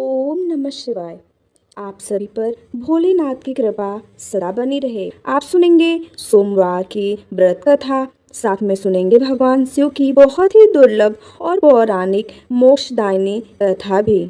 ओम नमः शिवाय। आप सभी पर भोलेनाथ की कृपा सदा बनी रहे। आप सुनेंगे सोमवार की व्रत कथा, साथ में सुनेंगे भगवान शिव की बहुत ही दुर्लभ और पौराणिक मोक्षदायिनी कथा भी।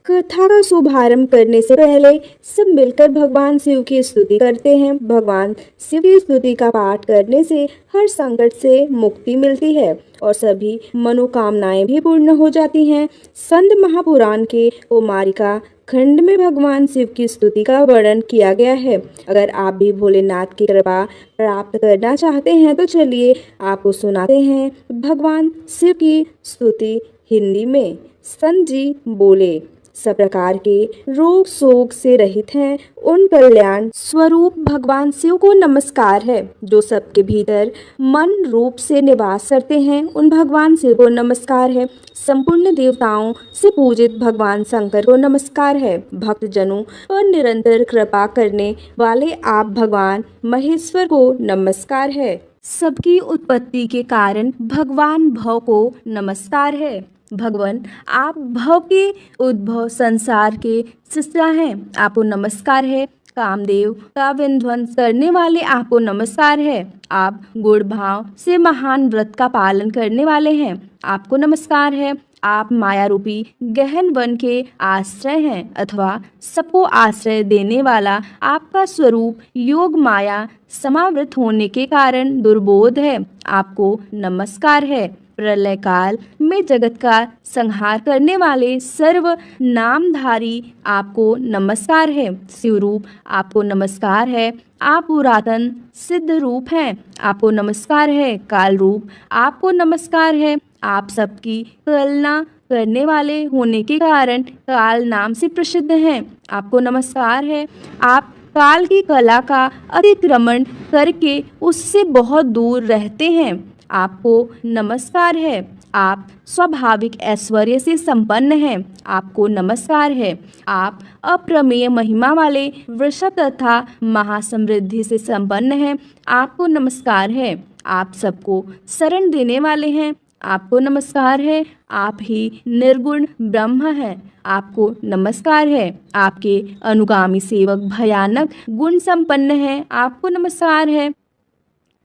कथा का शुभारंभ करने से पहले सब मिलकर भगवान शिव की स्तुति करते हैं। भगवान शिव की स्तुति का पाठ करने से हर संकट से मुक्ति मिलती है और सभी मनोकामनाएं भी पूर्ण हो जाती हैं। संत महापुराण के कुमारिका खंड में भगवान शिव की स्तुति का वर्णन किया गया है। अगर आप भी भोलेनाथ की कृपा प्राप्त करना चाहते हैं तो चलिए आपको सुनाते हैं भगवान शिव की स्तुति हिंदी में। संत जी बोले, सब प्रकार के रोग शोक से रहित हैं, उन कल्याण स्वरूप भगवान शिव को नमस्कार है। जो सबके भीतर मन रूप से निवास करते हैं, उन भगवान शिव को नमस्कार है। संपूर्ण देवताओं से पूजित भगवान शंकर को नमस्कार है। भक्त जनों पर निरंतर कृपा करने वाले आप भगवान महेश्वर को नमस्कार है। सबकी उत्पत्ति के कारण भगवान भव को नमस्कार है। भगवान आप भव के उद्भव संसार के सृष्टा हैं, आपको नमस्कार है। कामदेव का विध्वंस करने वाले आपको नमस्कार है। आप गुण भाव से महान व्रत का पालन करने वाले हैं, आपको नमस्कार है। आप माया रूपी गहन वन के आश्रय हैं अथवा सबको आश्रय देने वाला आपका स्वरूप योग माया समावृत होने के कारण दुर्बोध है, आपको नमस्कार है। प्रलय काल में जगत का संहार करने वाले सर्व नामधारी आपको नमस्कार है। शिवरूप आपको नमस्कार है। आप पुरातन सिद्ध रूप हैं, आपको नमस्कार है। काल रूप आपको नमस्कार है। आप सबकी कलना करने वाले होने के कारण काल नाम से प्रसिद्ध हैं, आपको नमस्कार है। आप काल की कला का अतिक्रमण करके उससे बहुत दूर रहते हैं, आपको नमस्कार है। आप स्वाभाविक ऐश्वर्य से संपन्न हैं, आपको नमस्कार है। आप अप्रमेय महिमा वाले वृषभ तथा महासमृद्धि से संपन्न हैं, आपको नमस्कार है। आप सबको शरण देने वाले हैं, आपको नमस्कार है। आप ही निर्गुण ब्रह्म हैं, आपको नमस्कार है। आपके अनुगामी सेवक भयानक गुण संपन्न हैं, आपको नमस्कार है।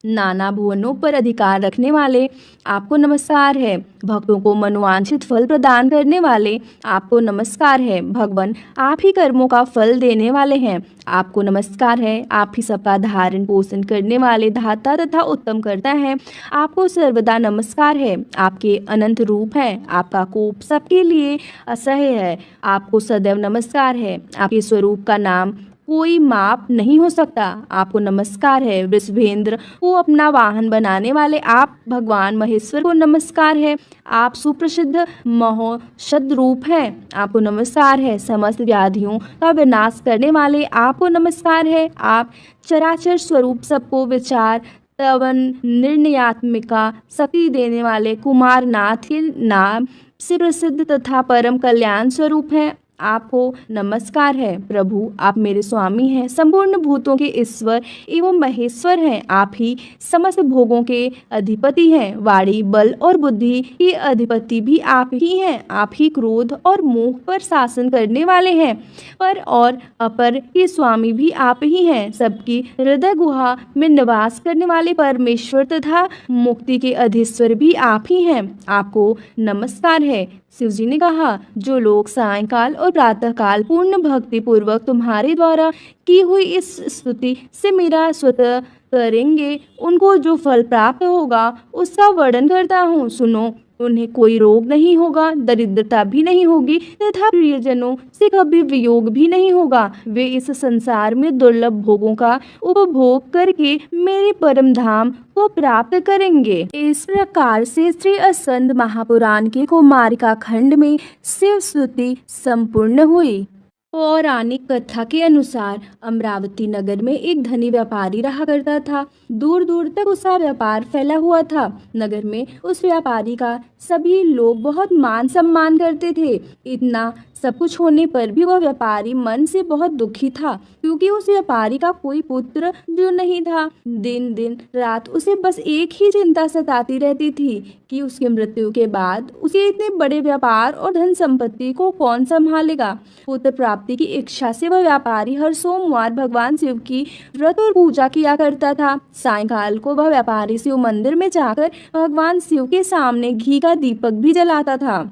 नाना भुवनों पर अधिकार रखने वाले आपको नमस्कार है। भक्तों को मनोवांछित फल प्रदान करने वाले आपको नमस्कार है। भगवान आप ही कर्मों का फल देने वाले हैं, आपको नमस्कार है। आप ही सबका धारण पोषण करने वाले धाता तथा उत्तम करता है, आपको सर्वदा नमस्कार है। आपके अनंत रूप है, आपका कोप सबके लिए असह्य है, आपको सदैव नमस्कार है। आपके स्वरूप का नाम कोई माप नहीं हो सकता, आपको नमस्कार है। वृषभेंद्र को अपना वाहन बनाने वाले आप भगवान महेश्वर को नमस्कार है। आप सुप्रसिद्ध महौषध रूप हैं, आपको नमस्कार है। समस्त व्याधियों का विनाश करने वाले आपको नमस्कार है। आप चराचर स्वरूप सबको विचार तवन निर्णयात्मिका शक्ति देने वाले कुमारनाथ के नाम से प्रसिद्ध तथा परम कल्याण स्वरूप हैं, आपको नमस्कार है। प्रभु आप मेरे स्वामी हैं, संपूर्ण भूतों के ईश्वर एवं महेश्वर हैं। आप ही समस्त भोगों के अधिपति हैं, वाणी बल और बुद्धि के अधिपति भी आप ही हैं। आप ही क्रोध और मोह पर शासन करने वाले हैं, पर और अपर के स्वामी भी आप ही हैं। सबकी हृदय गुहा में निवास करने वाले परमेश्वर तथा मुक्ति के अधीश्वर भी आप ही हैं, आपको नमस्कार है। शिव जी ने कहा, जो लोग सायंकाल और प्रातःकाल पूर्ण भक्ति पूर्वक तुम्हारे द्वारा की हुई इस स्तुति से मेरा स्वतः करेंगे, उनको जो फल प्राप्त होगा उसका वर्णन करता हूँ, सुनो। उन्हें कोई रोग नहीं होगा, दरिद्रता भी नहीं होगी तथा प्रियजनों से कभी वियोग भी नहीं होगा। वे इस संसार में दुर्लभ भोगों का उपभोग करके मेरे परम धाम को प्राप्त करेंगे। इस प्रकार से श्री स्कंद महापुराण के कुमारिका खंड में शिव स्तुति संपूर्ण हुई। पौराणिक कथा के अनुसार अमरावती नगर में एक धनी व्यापारी रहा करता था। दूर दूर तक उसका व्यापार फैला हुआ था। नगर में उस व्यापारी का सभी लोग बहुत मान सम्मान करते थे। इतना सब कुछ होने पर भी वह व्यापारी मन से बहुत दुखी था, क्योंकि उस व्यापारी का कोई पुत्र जो नहीं था। दिन दिन रात उसे बस एक ही चिंता सताती रहती थी कि उसकी मृत्यु के बाद उसे इतने बड़े व्यापार और धन संपत्ति को कौन संभालेगा। पुत्र प्राप्ति की इच्छा से वह व्यापारी हर सोमवार भगवान शिव की व्रत और पूजा किया करता था। सायंकाल को वह व्यापारी शिव मंदिर में जाकर भगवान शिव के सामने घी का दीपक भी जलाता था।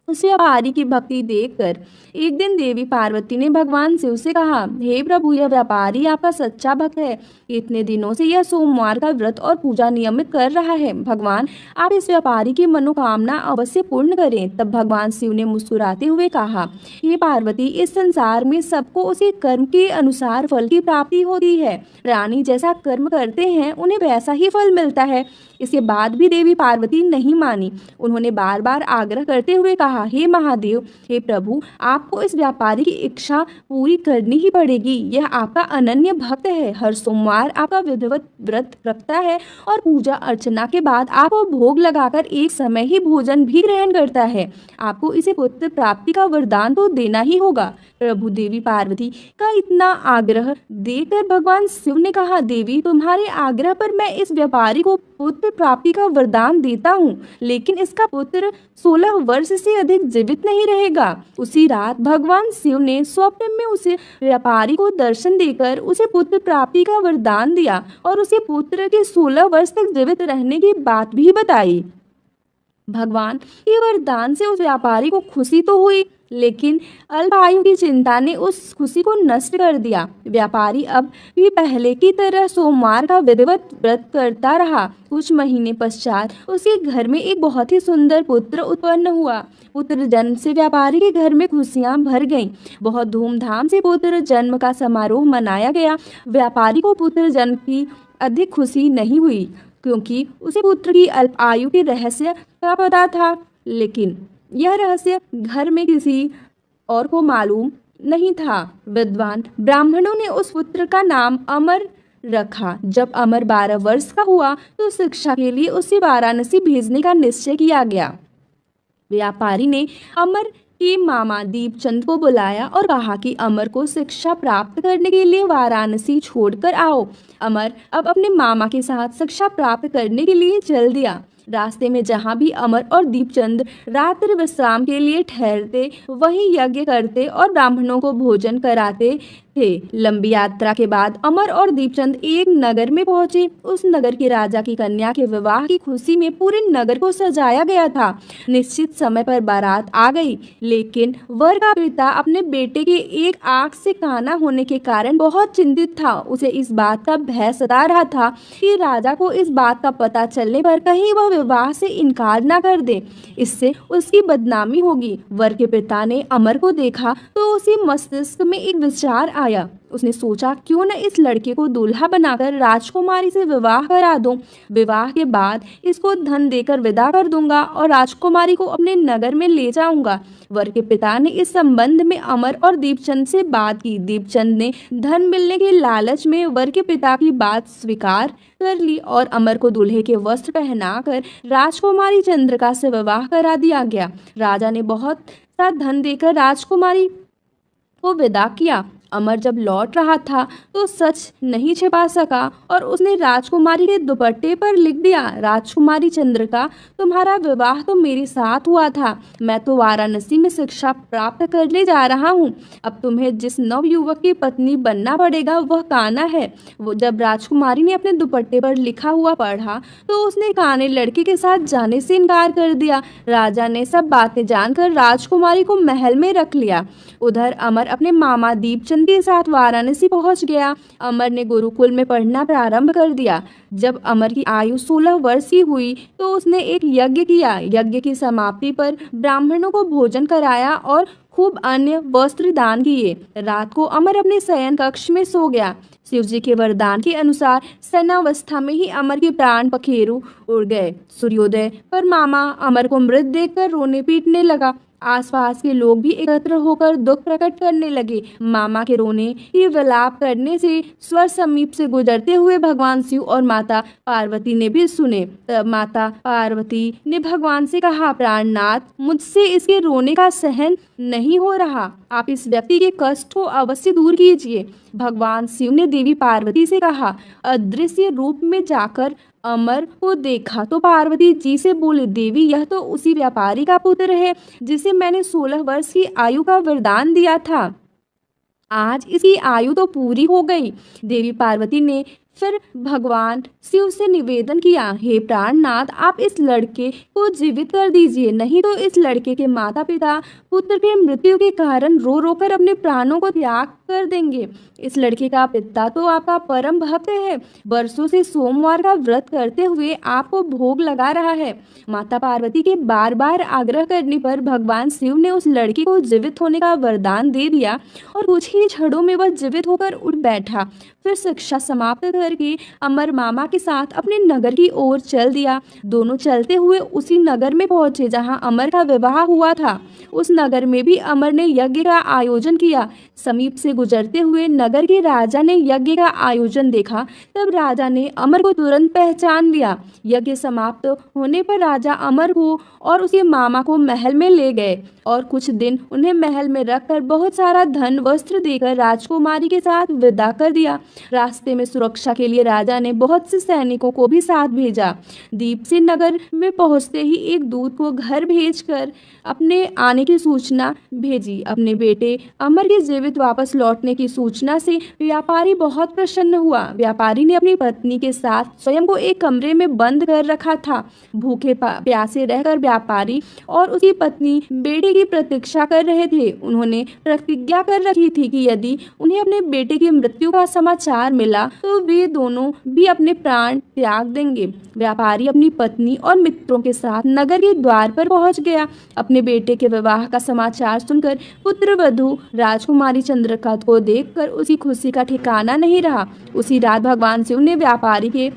उस व्यापारी की भक्ति देखकर एक दिन देवी पार्वती ने भगवान शिव से कहा, हे प्रभु, यह व्यापारी आपका सच्चा भक्त है। इतने दिनों से यह सोमवार का व्रत और पूजा नियमित कर रहा है। भगवान, आप इस व्यापारी की मनोकामना अवश्य पूर्ण करें। तब भगवान शिव ने मुस्कुराते हुए कहा, हे पार्वती, इस संसार में सबको उसी कर्म के अनुसार फल की प्राप्ति होती है। रानी जैसा कर्म करते हैं उन्हें वैसा ही फल मिलता है। इसके बाद भी देवी पार्वती नहीं मानी। उन्होंने बार बार आग्रह करते हुए कहा, हे महादेव, हे प्रभु, आपको इस व्यापारी की इच्छा पूरी करनी ही पड़ेगी। यह आपका अनन्य भक्त है, हर सोमवार आपका विधिवत व्रत रखता है और पूजा अर्चना के बाद आपको भोग लगाकर एक समय ही भोजन भी ग्रहण करता है। आपको इसे पुत्र प्राप्ति का वरदान तो देना ही होगा। प्रभु देवी पार्वती का इतना आग्रह देखकर भगवान शिव ने कहा, देवी, तुम्हारे आग्रह पर मैं इस व्यापारी को पुत्र प्राप्ति का वरदान देता हूँ, लेकिन इसका पुत्र 16 वर्ष से अधिक जीवित नहीं रहेगा। उसी रात भगवान शिव ने स्वप्न में उसे व्यापारी को दर्शन देकर उसे पुत्र प्राप्ति का वरदान दिया और उसे पुत्र के 16 वर्ष तक जीवित रहने की बात भी बताई। भगवान के वरदान से उस व्यापारी को खुशी तो हुई, लेकिन अल्पायु की चिंता ने उस खुशी को नष्ट कर दिया। व्यापारी अब भी पहले की तरह सोमवार का विधिवत व्रत करता रहा। कुछ महीने पश्चात उसके घर में एक बहुत ही सुंदर पुत्र उत्पन्न हुआ। पुत्र जन्म से व्यापारी के घर में खुशियां भर गईं। बहुत धूमधाम से पुत्र जन्म का समारोह मनाया गया। व्यापारी को पुत्र जन्म की अधिक खुशी नहीं हुई, क्योंकि उसे पुत्र की अल्प आयु के रहस्य का पता था, लेकिन यह रहस्य घर में किसी और को मालूम नहीं था। विद्वान ब्राह्मणों ने उस पुत्र का नाम अमर रखा। जब अमर 12 वर्ष का हुआ तो शिक्षा के लिए उसे वाराणसी भेजने का निश्चय किया गया। व्यापारी ने अमर के मामा दीपचंद को बुलाया और कहा कि अमर को शिक्षा प्राप्त करने के लिए वाराणसी छोड़कर आओ। अमर अब अपने मामा के साथ शिक्षा प्राप्त करने के लिए चल दिया। रास्ते में जहाँ भी अमर और दीपचंद रात्रि विश्राम के लिए ठहरते, वहीं यज्ञ करते और ब्राह्मणों को भोजन कराते थे। लंबी यात्रा के बाद अमर और दीपचंद एक नगर में पहुंचे। उस नगर के राजा की कन्या के विवाह की खुशी में पूरे नगर को सजाया गया था। निश्चित समय पर बारात आ गई, लेकिन वर का पिता अपने बेटे के एक आंख से काना होने के कारण बहुत चिंतित था। उसे इस बात का भय सता रहा था कि राजा को इस बात का पता चलने पर कहीं वह विवाह से इनकार न कर दे, इससे उसकी बदनामी होगी। वर के पिता ने अमर को देखा तो उसी मस्तिष्क में एक विचार आया। उसने सोचा, क्यों न इस लड़के को दूल्हा बनाकर राजकुमारी से विवाह करा दूं। विवाह के बाद इसको धन देकर विदा कर दूंगा और राजकुमारी को अपने नगर में ले जाऊंगा। वर के पिता ने इस संबंध में अमर और दीपचंद से बात की। दीपचंद ने धन मिलने के लालच में वर के पिता की बात स्वीकार कर ली और अमर को दूल्हे के वस्त्र पहनाकर राजकुमारी चंद्रिका से विवाह करा दिया गया। राजा ने बहुत सा धन देकर राजकुमारी को विदा किया। अमर जब लौट रहा था तो सच नहीं छिपा सका और उसने राजकुमारी के दुपट्टे पर लिख दिया, राजकुमारी चंद्रिका, तुम्हारा विवाह तो मेरे साथ हुआ था। मैं तो वाराणसी में शिक्षा प्राप्त करने जा रहा हूँ। अब तुम्हें जिस नवयुवक की पत्नी बनना पड़ेगा वह काना है। वो जब राजकुमारी ने अपने दुपट्टे पर लिखा हुआ पढ़ा तो उसने काने लड़के के साथ जाने से इनकार कर दिया। राजा ने सब बातें जानकर राजकुमारी को महल में रख लिया। उधर अमर अपने मामा दीपचंद के साथ वाराणसी पहुंच गया। अमर ने गुरुकुल में पढ़ना प्रारंभ कर दिया। जब अमर की आयु 16 वर्ष की हुई तो उसने एक यज्ञ किया। यज्ञ की समाप्ति पर ब्राह्मणों को भोजन कराया और खूब अन्य वस्त्र दान किए। रात को अमर अपने शयन कक्ष में सो गया। शिव जी के वरदान के अनुसार सैनावस्था में ही अमर के प्राण पखेरु उड़ गए। सूर्योदय पर मामा अमर को मृत देखकर रोने पीटने लगा। आसपास के लोग भी एकत्र होकर दुख प्रकट करने लगे। मामा के रोने की विलाप करने से स्वर समीप से गुजरते हुए भगवान शिव और माता पार्वती ने भी सुने। तब माता पार्वती ने भगवान से कहा, प्राणनाथ, मुझसे इसके रोने का सहन नहीं हो रहा, आप इस व्यक्ति के कष्ट को अवश्य दूर कीजिए। भगवान शिव ने देवी पार्वती से कहा, अदृश्य रूप में जाकर अमर को देखा तो पार्वती जी से बोले, देवी, यह तो उसी व्यापारी का पुत्र है जिसे मैंने 16 वर्ष की आयु का वरदान दिया था। आज इसकी आयु तो पूरी हो गई। देवी पार्वती ने फिर भगवान शिव से निवेदन किया, हे प्राणनाथ, आप इस लड़के को जीवित कर दीजिए, नहीं तो इस लड़के के माता पिता पुत्र की मृत्यु के कारण रो रो कर अपने प्राणों को त्याग कर देंगे। इस लड़के का पिता तो आपका परम भक्त है, वर्षों से सोमवार का व्रत करते हुए आपको भोग लगा रहा है। माता पार्वती के बार बार आग्रह करने पर भगवान शिव ने उस लड़के को जीवित होने का वरदान दे दिया और कुछ ही क्षणों में वह जीवित होकर उठ बैठा। फिर शिक्षा समाप्त करके अमर मामा के साथ अपने नगर की ओर चल दिया। दोनों चलते हुए उसी नगर में पहुंचे जहां अमर का विवाह हुआ था। उस नगर में भी अमर ने यज्ञ का आयोजन किया। समीप से गुजरते हुए नगर के राजा ने यज्ञ का आयोजन देखा। तब राजा ने अमर को तुरंत पहचान लिया। यज्ञ समाप्त होने पर राजा अमर को और उसके मामा को महल में ले गए और कुछ दिन उन्हें महल में रखकर बहुत सारा धन वस्त्र देकर राजकुमारी के साथ विदा कर दिया। रास्ते में सुरक्षा के लिए राजा ने बहुत से सैनिकों को भी साथ भेजा। दीपसेन नगर में पहुंचते ही एक दूत को घर भेजकर अपने आने की सूचना भेजी। अपने बेटे अमर के जीवित वापस लौटने की सूचना से व्यापारी बहुत प्रसन्न हुआ। व्यापारी ने अपनी पत्नी के साथ स्वयं को एक कमरे में बंद कर रखा था। भूखे प्यासे रहकर व्यापारी और उसकी पत्नी बेटे की प्रतीक्षा कर रहे थे। उन्होंने प्रतिज्ञा कर रखी थी कि यदि उन्हें अपने बेटे की मृत्यु का समाचार मिला तो वे दोनों भी अपने प्राण त्याग देंगे। व्यापारी अपनी पत्नी और मित्रों के साथ नगर के द्वार पर पहुंच गया। अपने बेटे के विवाह का समाचार सुनकर पुत्र वधू राजकुमारी चंद्रका को देखकर उसकी खुशी का ठिकाना नहीं रहा। उसी रात भगवान शिव ने व्यापारी के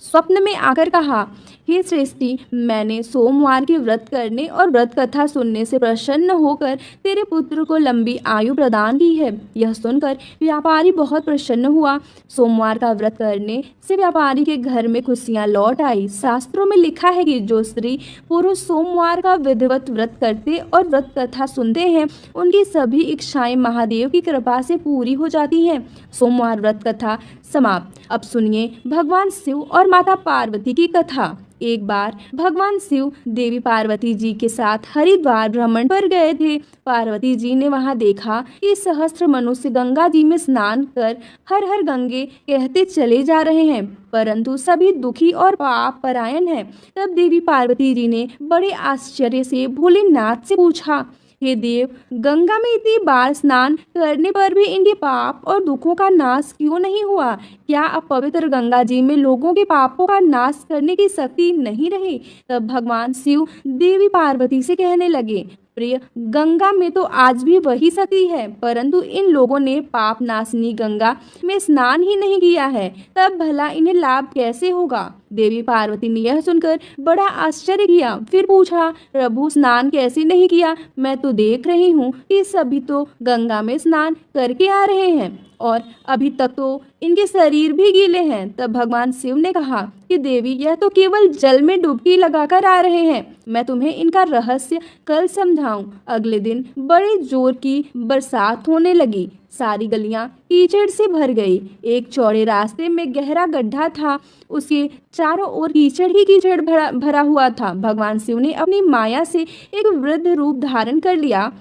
स्वप्न में आकर कहा, हे श्रेष्ठी, मैंने सोमवार के व्रत करने और व्रत कथा सुनने से प्रसन्न होकर तेरे पुत्र को लंबी आयु प्रदान की है। यह सुनकर व्यापारी बहुत प्रसन्न हुआ। सोमवार का व्रत करने से व्यापारी के घर में खुशियां लौट आई। शास्त्रों में लिखा है कि जो स्त्री पुरुष सोमवार का विधिवत व्रत करते और व्रत कथा सुनते हैं, उनकी सभी इच्छाएं महादेव की कृपा से पूरी हो जाती हैं। सोमवार व्रत कथा समाप्त। अब सुनिए भगवान शिव और माता पार्वती की कथा। एक बार भगवान शिव देवी पार्वती जी के साथ हरिद्वार भ्रमण पर गए थे। पार्वती जी ने वहां देखा कि सहस्त्र मनुष्य गंगा जी में स्नान कर हर हर गंगे कहते चले जा रहे हैं, परंतु सभी दुखी और पाप परायण हैं। तब देवी पार्वती जी ने बड़े आश्चर्य से भोलेनाथ से पूछा, हे देव, गंगा में इतनी बार स्नान करने पर भी इनके पाप और दुखों का नाश क्यों नहीं हुआ? क्या अब पवित्र गंगा जी में लोगों के पापों का नाश करने की शक्ति नहीं रही? तब भगवान शिव देवी पार्वती से कहने लगे, प्रिय, गंगा में तो आज भी वही शक्ति है, परंतु इन लोगों ने पाप नाशनी गंगा में स्नान ही नहीं किया है, तब भला इन्हें लाभ कैसे होगा? देवी पार्वती ने यह सुनकर बड़ा आश्चर्य किया। फिर पूछा, प्रभु, स्नान कैसे नहीं किया? मैं तो देख रही हूँ कि सभी तो गंगा में स्नान करके आ रहे हैं और अभी तक तो इनके शरीर भी गीले हैं। तब भगवान शिव ने कहा कि देवी, यह तो केवल जल में डुबकी लगाकर आ रहे हैं। मैं तुम्हें इनका रहस्य कल समझाऊं। अगले दिन बड़े जोर की बरसात होने लगी। सारी गलियां कीचड़ से भर गई। एक चौड़े रास्ते में गहरा गड्ढा था, उसके चारों ओर कीचड़ ही कीचड़ भरा हुआ था। भगवान शिव ने अपनी माया से एक वृद्ध रूप धारण कर लिया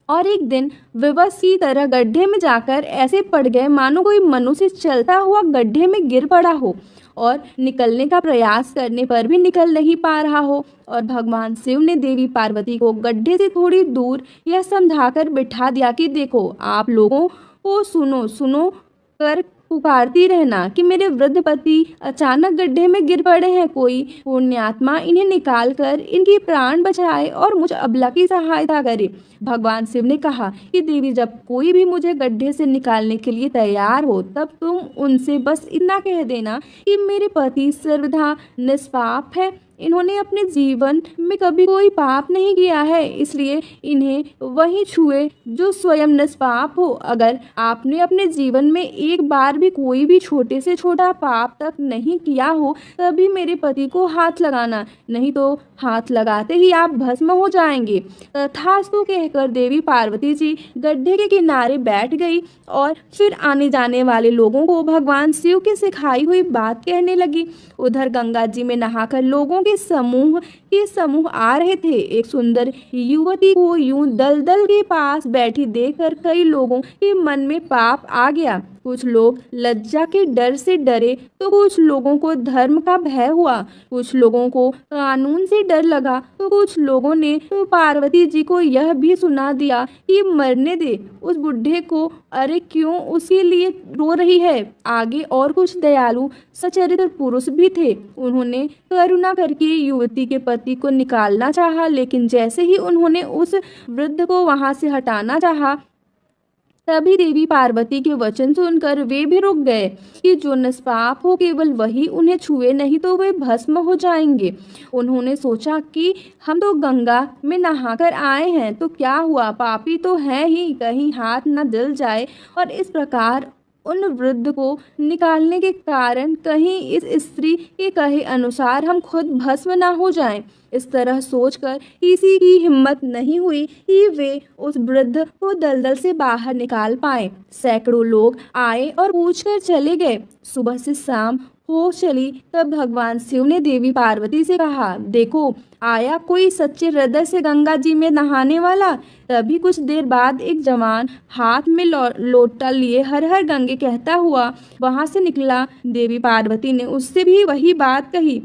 और एक दिन विवश की तरह गड्ढे में जाकर ऐसे पड़ गए मानो कोई मनुष्य चलता हुआ गड्ढे में गिर पड़ा हो और निकलने का प्रयास करने पर भी निकल नहीं पा रहा हो। और भगवान शिव ने देवी पार्वती को गड्ढे से थोड़ी दूर यह समझाकर बिठा दिया कि देखो, आप लोगों को सुनो सुनो कर पुकारती रहना कि मेरे वृद्ध पति अचानक गड्ढे में गिर पड़े हैं। कोई पुण्यात्मा इन्हें निकाल कर इनकी प्राण बचाए और मुझ अबला की सहायता करे। भगवान शिव ने कहा कि देवी, जब कोई भी मुझे गड्ढे से निकालने के लिए तैयार हो, तब तुम उनसे बस इतना कह देना कि मेरे पति सर्वथा निष्पाप है इन्होंने अपने जीवन में कभी कोई पाप नहीं किया है, इसलिए इन्हें वही छुए जो स्वयं निष्पाप हो। अगर आपने अपने जीवन में एक बार भी कोई भी छोटे से छोटा पाप तक नहीं किया हो, तभी मेरे पति को हाथ लगाना, नहीं तो हाथ लगाते ही आप भस्म हो जाएंगे। तथास्तु कहकर देवी पार्वती जी गड्ढे के किनारे बैठ गई और फिर आने जाने वाले लोगों को भगवान शिव की सिखाई हुई बात कहने लगी। उधर गंगा जी में नहाकर लोगों के समूह आ रहे थे। एक सुंदर युवती को यूं दलदल के पास बैठी देखकर कई लोगों के मन में पाप आ गया। कुछ लोग लज्जा के डर से डरे तो कुछ लोगों को धर्म का भय हुआ, कुछ लोगों को कानून से डर लगा तो कुछ लोगों ने तो पार्वती जी को यह भी सुना दिया कि मरने दे उस बुढ़े को, अरे क्यों उसके लिए रो रही है। आगे और कुछ दयालु सचरित्र पुरुष भी थे। उन्होंने करुणा करके युवती के पति को निकालना चाहा, लेकिन जैसे ही उन्होंने उस वृद्ध को वहां से हटाना चाहा, तभी देवी पार्वती के वचन सुनकर वे भी रुक गए कि जो निष्पाप हो केवल वही उन्हें छुए, नहीं तो वे भस्म हो जाएंगे। उन्होंने सोचा कि हम तो गंगा में नहाकर आए हैं तो क्या हुआ, पापी तो हैं ही, कहीं हाथ न जल जाए। और इस प्रकार उन वृद्ध को निकालने के कारण कहीं इस स्त्री के कहे अनुसार हम खुद भस्म ना हो जाएं। इस तरह सोचकर किसी की हिम्मत नहीं हुई कि वे उस वृद्ध को दलदल से बाहर निकाल पाए। सैकड़ों लोग आए और पूछकर चले गए। सुबह से शाम हो चली तब भगवान शिव ने देवी पार्वती से कहा, देखो आया कोई सच्चे हृदय से गंगा जी में नहाने वाला। तभी कुछ देर बाद एक जवान हाथ में लोटा लिए हर हर गंगे कहता हुआ वहां से निकला। देवी पार्वती ने उससे भी वही बात कही।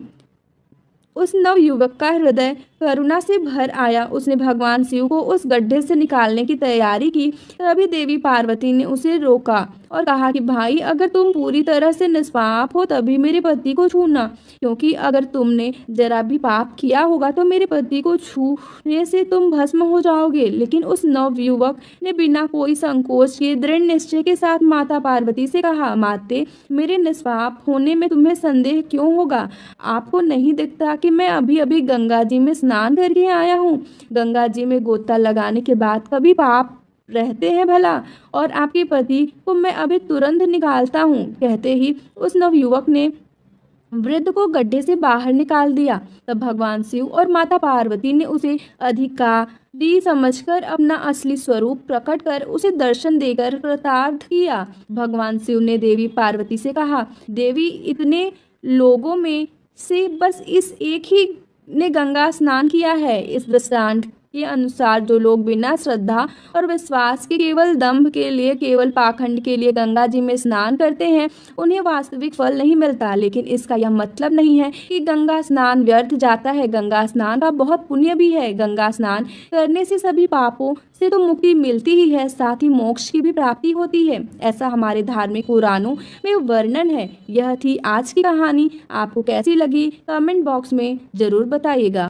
उस नव युवक का हृदय करुणा से भर आया। उसने भगवान शिव को उस गड्ढे से निकालने की तैयारी की। तभी देवी पार्वती ने उसे रोका और कहा कि भाई, अगर तुम पूरी तरह से निष्पाप हो तभी मेरे पति को छूना, क्योंकि अगर तुमने जरा भी पाप किया होगा तो मेरे पति को छूने से तुम भस्म हो जाओगे। लेकिन उस नव युवक ने बिना कोई संकोच के दृढ़ निश्चय के साथ माता पार्वती से कहा, माते, मेरे निष्पाप होने में तुम्हें संदेह क्यों होगा? आपको नहीं दिखता कि मैं अभी अभी गंगा जी में स्नान करके आया हूँ? गंगा जी में गोता लगाने के बाद कभी पाप रहते हैं भला? और आपके पति को मैं अभी तुरंत निकालता हूँ। कहते ही उस नवयुवक ने वृद्ध को गड्ढे से बाहर निकाल दिया। तब भगवान शिव और माता पार्वती ने उसे अधिकारी समझकर अपना असली स्वरूप प्रकट कर उसे दर्शन देकर कृतार्थ किया। भगवान शिव ने देवी पार्वती से कहा, देवी, इतने लोगों में से बस इस एक ही ने गंगा स्नान किया है। इस दृष्टांत के अनुसार जो लोग बिना श्रद्धा और विश्वास के केवल दंभ के लिए, केवल पाखंड के लिए गंगा जी में स्नान करते हैं, उन्हें वास्तविक फल नहीं मिलता। लेकिन इसका यह मतलब नहीं है कि गंगा स्नान व्यर्थ जाता है। गंगा स्नान का बहुत पुण्य भी है। गंगा स्नान करने से सभी पापों से तो मुक्ति मिलती ही है, साथ ही मोक्ष की भी प्राप्ति होती है। ऐसा हमारे धार्मिक पुराणों में वर्णन है। यह थी आज की कहानी। आपको कैसी लगी कमेंट बॉक्स में जरूर बताइएगा।